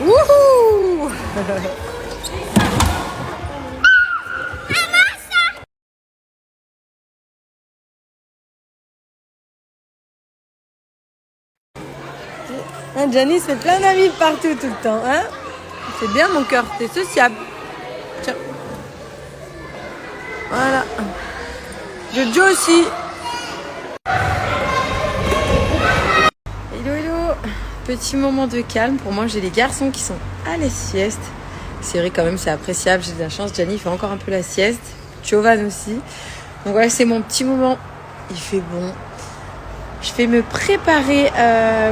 Wouhou. Hein, Janice fait plein d'amis partout tout le temps. Hein, c'est bien mon cœur, t'es sociable. Tiens. Voilà. Jojo aussi. Hello, hello. Petit moment de calme. Pour moi, j'ai les garçons qui sont à la sieste. C'est vrai quand même, c'est appréciable. J'ai de la chance. Gianni fait encore un peu la sieste. Jovan aussi. Donc voilà, c'est mon petit moment. Il fait bon. Je vais me préparer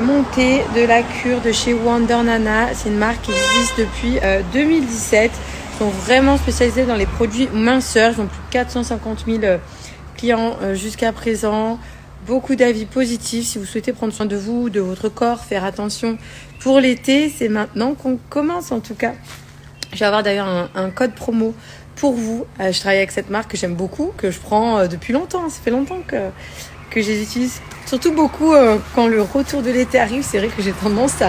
mon thé de la cure de chez Wonder Nana. C'est une marque qui existe depuis 2017. Ils sont vraiment spécialisés dans les produits minceurs. Ils ont plus de 450 000 clients jusqu'à présent. Beaucoup d'avis positifs. Si vous souhaitez prendre soin de vous, de votre corps, faire attention pour l'été, c'est maintenant qu'on commence en tout cas. Je vais avoir d'ailleurs un code promo pour vous. Je travaille avec cette marque que j'aime beaucoup, que je prends depuis longtemps. Ça fait longtemps que je les utilise. Surtout beaucoup quand le retour de l'été arrive. C'est vrai que j'ai tendance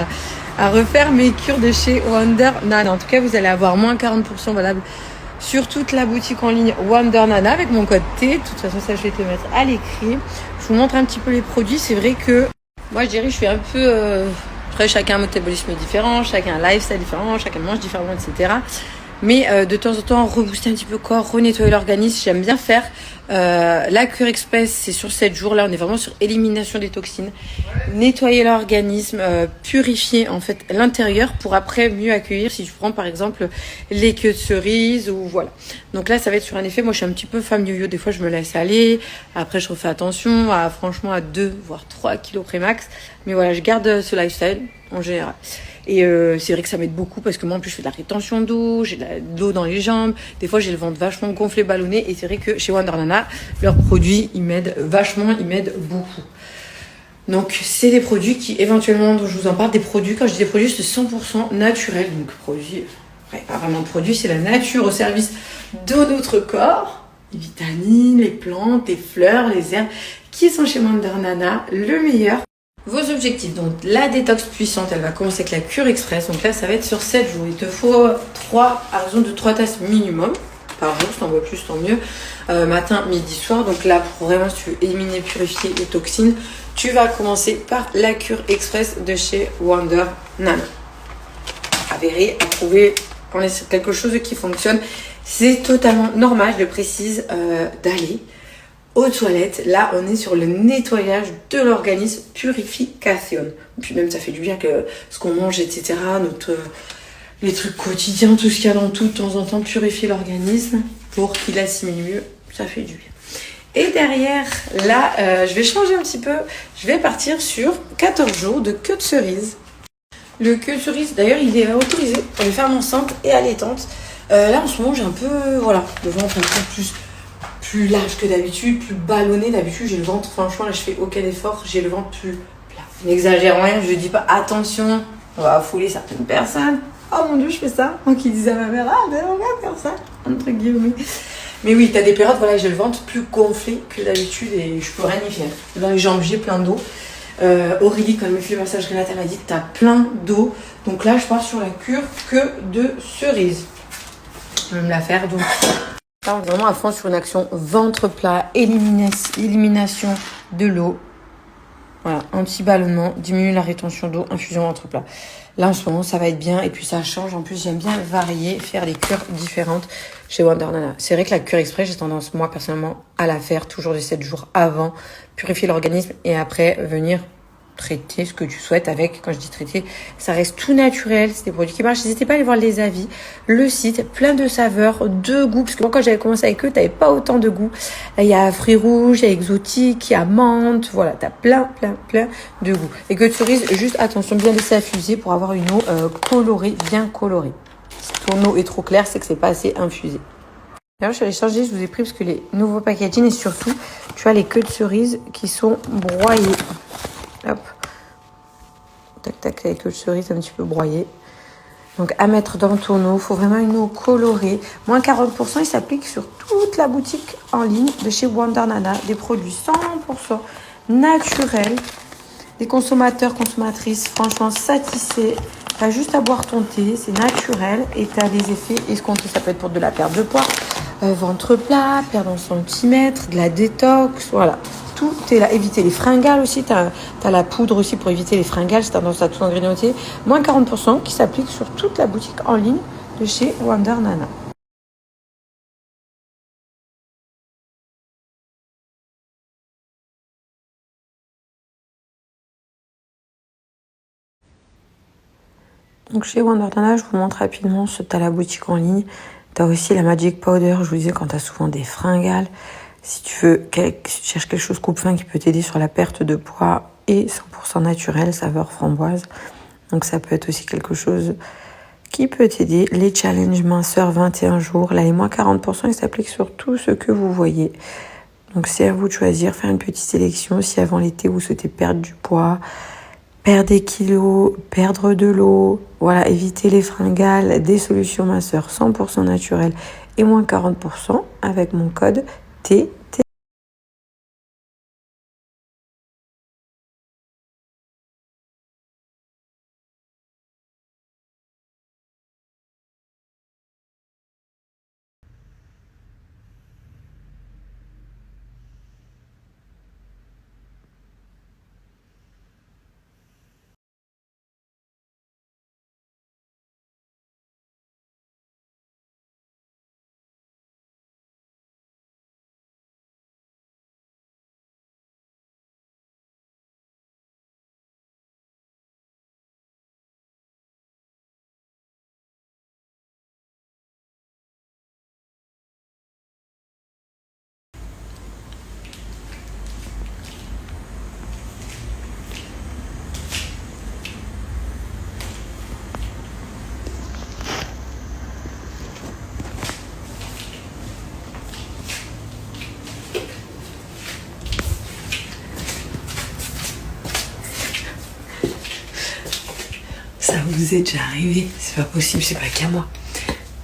à refaire mes cures de chez Wonder Nana. En tout cas, vous allez avoir moins 40% valable sur toute la boutique en ligne Wonder Nana avec mon code T. De toute façon, ça, je vais te le mettre à l'écrit. Je vous montre un petit peu les produits. C'est vrai que moi, je dirais, je suis un peu... Après, chacun a un métabolisme différent, chacun a un lifestyle différent, chacun mange différemment, etc. Mais de temps en temps, rebooster un petit peu le corps, renettoyer l'organisme, j'aime bien faire. La cure express, c'est sur 7 jours. Là, on est vraiment sur élimination des toxines. Nettoyer l'organisme, purifier en fait l'intérieur pour après mieux accueillir si tu prends par exemple les queues de cerise ou voilà. Donc là, ça va être sur un effet. Moi, je suis un petit peu femme yo-yo. Des fois, je me laisse aller. Après, je refais attention à franchement à 2 voire 3 kilos pré-max. Mais voilà, je garde ce lifestyle en général. Et c'est vrai que ça m'aide beaucoup parce que moi en plus je fais de la rétention d'eau, j'ai de l'eau dans les jambes, des fois j'ai le ventre vachement gonflé, ballonné et c'est vrai que chez Wonder Nana, leurs produits ils m'aident vachement, ils m'aident beaucoup. Donc c'est des produits qui éventuellement dont je vous en parle, des produits, quand je dis des produits c'est 100% naturel, donc produits, ouais, pas vraiment produits, c'est la nature au service de notre corps, les vitamines, les plantes, les fleurs, les herbes qui sont chez Wonder Nana, le meilleur. Vos objectifs, donc la détox puissante, elle va commencer avec la cure express. Donc là, ça va être sur 7 jours. Il te faut 3, à raison de 3 tasses minimum par jour. Si t'en bois plus, tant mieux. Matin, midi, soir. Donc là, pour vraiment, si tu veux éliminer, purifier les toxines, tu vas commencer par la cure express de chez Wonder Nana. Avéré, approuvé, on est sur quelque chose qui fonctionne. C'est totalement normal, je le précise, d'aller aux toilettes. Là, on est sur le nettoyage de l'organisme, purification. Puis même, ça fait du bien que ce qu'on mange, etc., les trucs quotidiens, tout ce qu'il y a dans tout, de temps en temps, purifier l'organisme pour qu'il assimile mieux. Ça fait du bien. Et derrière, là, je vais changer un petit peu. Je vais partir sur 14 jours de queue de cerise. Le queue de cerise, d'ailleurs, il est autorisé pour les femmes enceintes et allaitantes. Là, en ce moment, j'ai un peu, voilà, le ventre un peu plus large que d'habitude, plus ballonné. D'habitude, j'ai le ventre, franchement, là, je fais aucun effort, j'ai le ventre plus plat. N'exagère rien, je dis pas attention, on va affouler certaines personnes. Oh mon Dieu, je fais ça. Moi qui disais à ma mère, ah ben on va faire ça, entre guillemets. Mais oui, t'as des périodes, voilà, j'ai le ventre plus gonflé que d'habitude et je peux rien y faire. Dans les jambes, j'ai plein d'eau. Aurélie, quand elle me fait le massage Renata, elle m'a dit t'as plein d'eau. Donc là, je pars sur la cure que de cerise. Je vais me la faire donc. Là, on est vraiment à fond sur une action ventre plat, élimination de l'eau. Voilà, anti-ballonnement, diminue la rétention d'eau, infusion ventre plat. Là, en ce moment, ça va être bien. Et puis, ça change. En plus, j'aime bien varier, faire des cures différentes chez Wonder Nana. C'est vrai que la cure express, j'ai tendance, moi, personnellement, à la faire toujours de 7 jours avant, purifier l'organisme et après, venir traiter ce que tu souhaites avec. Quand je dis traiter, ça reste tout naturel, c'est des produits qui marchent. N'hésitez pas à aller voir les avis, le site, plein de saveurs, de goûts, parce que moi quand j'avais commencé avec eux, t'avais pas autant de goûts. Là, il y a fruits rouges, il y a exotique, il y a menthe, voilà, t'as plein de goûts. Et que de cerise, juste attention, bien laisser infuser pour avoir une eau colorée, bien colorée. Si ton eau est trop claire, c'est que c'est pas assez infusé. D'ailleurs, je suis allée changer, je vous ai pris parce que les nouveaux packaging et surtout, tu as les queues de cerise qui sont broyées. Hop, tac tac avec le cerise un petit peu broyé. Donc à mettre dans ton eau, il faut vraiment une eau colorée. Moins 40%, il s'applique sur toute la boutique en ligne de chez Wonder Nana. Des produits 100% naturels. des consommateurs, consommatrices, franchement satisfaits. T'as juste à boire ton thé, c'est naturel et t'as des effets escomptés. Ça peut être pour de la perte de poids, ventre plat, perdre en centimètres, de la détox, voilà. Tout est là. Éviter les fringales aussi. T'as la poudre aussi pour éviter les fringales. C'est tendance à tout ingrédienter. Moins 40% qui s'applique sur toute la boutique en ligne de chez Wonder Nana. Donc chez Wonder Nana, je vous montre rapidement ce t'as la boutique en ligne. T'as aussi la Magic Powder, je vous disais quand t'as souvent des fringales. Si tu cherches quelque chose coupe-fin qui peut t'aider sur la perte de poids et 100% naturel, saveur framboise. Donc ça peut être aussi quelque chose qui peut t'aider. Les challenges minceur 21 jours. Là, les moins 40%, ils s'appliquent sur tout ce que vous voyez. Donc c'est à vous de choisir, faire une petite sélection. Si avant l'été, vous souhaitez perdre du poids, perdre des kilos, perdre de l'eau, voilà, éviter les fringales, des solutions minceur 100% naturelles et moins 40% avec mon code TT. Ça vous est déjà arrivé? C'est pas possible, c'est pas qu'à moi.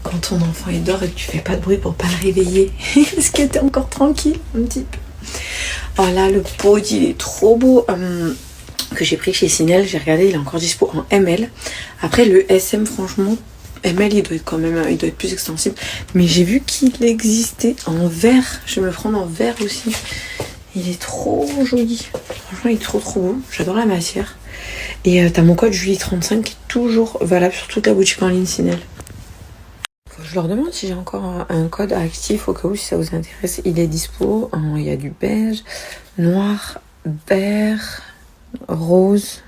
Quand ton enfant il dort et que tu fais pas de bruit pour pas le réveiller, est-ce que t'es encore tranquille un petit peu? Oh là, le body il est trop beau. Que j'ai pris chez Sinel, j'ai regardé, il est encore dispo en ML. Après le SM, franchement, ML il doit être quand même, il doit être plus extensible. Mais j'ai vu qu'il existait en vert. Je vais me le prendre en vert aussi. Il est trop joli. Franchement, il est trop beau. J'adore la matière. Et t'as mon code Julie35 qui est toujours valable sur toute la boutique en ligne Sinel. Je leur demande si j'ai encore un code actif au cas où si ça vous intéresse. Il est dispo. Il y a du beige, noir, vert, rose.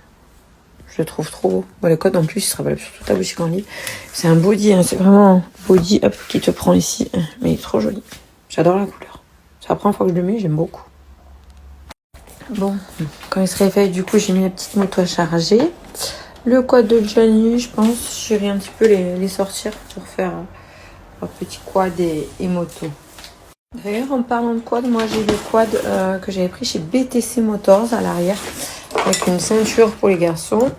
Je le trouve trop beau. Bon, le code en plus il sera valable sur toute la boutique en ligne. C'est un body, hein, c'est vraiment un body hop, qui te prend ici. Mais il est trop joli. J'adore la couleur. C'est la première fois que je le mets, j'aime beaucoup. Bon, quand il se réveille, du coup, j'ai mis la petite moto à charger. Le quad de Gianni, je pense, j'irai un petit peu les sortir pour faire un petit quad et moto. D'ailleurs, en parlant de quad, moi j'ai le quad que j'avais pris chez BTC Motors à l'arrière, avec une ceinture pour les garçons.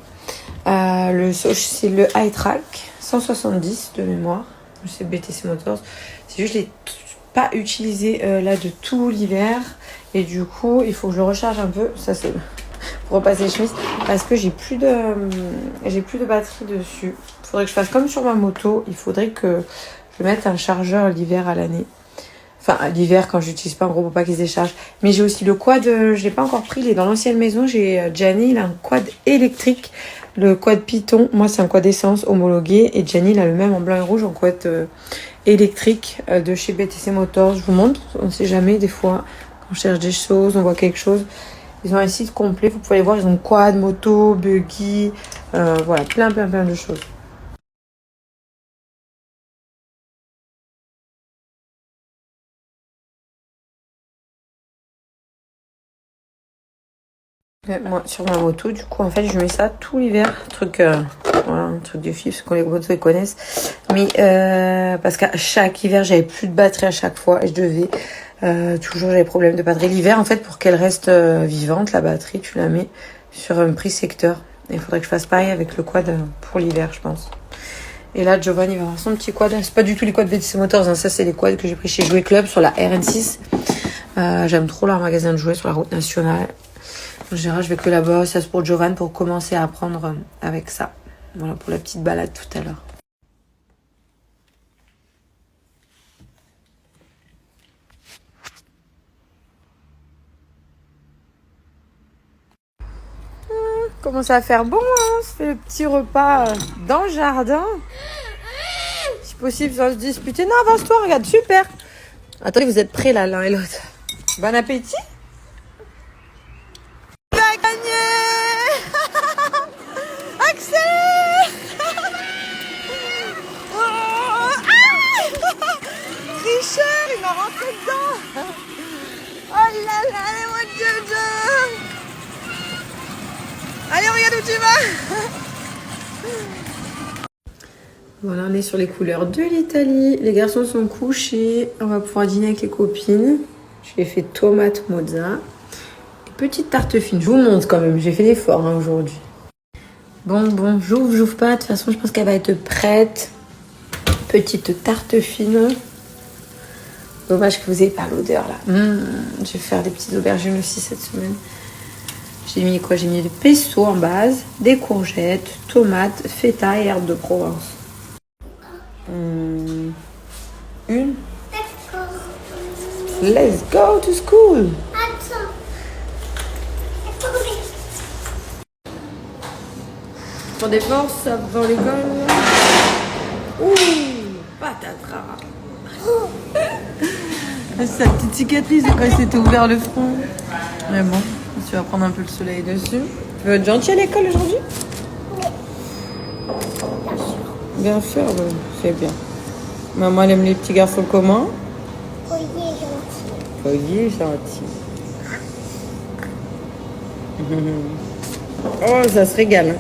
C'est le iTrack 170 de mémoire, c'est BTC Motors. C'est juste que je l'ai pas utilisé là de tout l'hiver. Et du coup, il faut que je le recharge un peu. Ça, c'est pour repasser les chemises. Parce que j'ai plus de batterie dessus. Il faudrait que je fasse comme sur ma moto. Il faudrait que je mette un chargeur l'hiver à l'année. Enfin, l'hiver, quand je n'utilise pas, en gros, pour pas qu'il se décharge. Mais j'ai aussi le quad. Je l'ai pas encore pris. Il est dans l'ancienne maison. J'ai Gianni, il a un quad électrique. Le quad Python. Moi, c'est un quad essence homologué. Et Gianni, il a le même en blanc et rouge en quad électrique de chez BTC Motors. Je vous montre. On ne sait jamais, des fois. On cherche des choses, on voit quelque chose. Ils ont un site complet, vous pouvez aller voir. Ils ont quad, moto, buggy, voilà, plein de choses. Moi, sur ma moto, du coup, en fait, je mets ça tout l'hiver. Voilà, un truc de fille, parce que les motos, ils connaissent. Mais parce qu'à chaque hiver, j'avais plus de batterie à chaque fois et je devais toujours j'avais problème de batterie. L'hiver, en fait, pour qu'elle reste vivante, la batterie, tu la mets sur un prix secteur. Et il faudrait que je fasse pareil avec le quad pour l'hiver, je pense. Et là, Giovanni va avoir son petit quad. C'est pas du tout les quads BTC Motors, hein. Ça, c'est les quads que j'ai pris chez Jouet Club sur la RN6. J'aime trop leur magasin de jouets sur la route nationale. En général, je vais que là-bas. Ça, c'est pour Jovan pour commencer à apprendre avec ça. Voilà, pour la petite balade tout à l'heure. Commence à faire bon, hein. On se fait le petit repas dans le jardin. Si possible, sans se disputer. Non, avance-toi, regarde, super. Attendez, vous êtes prêts là, l'un et l'autre. Bon appétit. Tu as gagné. Axel. Oh, tricheur, il m'a rentré dedans. Oh là là, allez, mon Dieu. Allez, regarde où tu vas. Voilà, on est sur les couleurs de l'Italie. Les garçons sont couchés. On va pouvoir dîner avec les copines. J'ai fait tomate mozza. Et petite tarte fine. Je vous montre quand même. J'ai fait l'effort aujourd'hui. Bon, j'ouvre pas. De toute façon, je pense qu'elle va être prête. Petite tarte fine. Dommage que vous n'ayez pas l'odeur là. Je vais faire des petites aubergines aussi cette semaine. J'ai mis quoi? J'ai mis du pesto en base, des courgettes, tomates, feta et herbes de Provence. Une. Let's go to school. Pour des forces dans l'école. Ouh, patatras. Sa petite cicatrice quand il s'était ouvert le front. Mais bon, tu vas prendre un peu le soleil dessus. Tu veux être gentil à l'école aujourd'hui? Bien sûr, c'est bien. Maman, elle aime les petits garçons comment? Foyer gentil. Oh, ça se régale.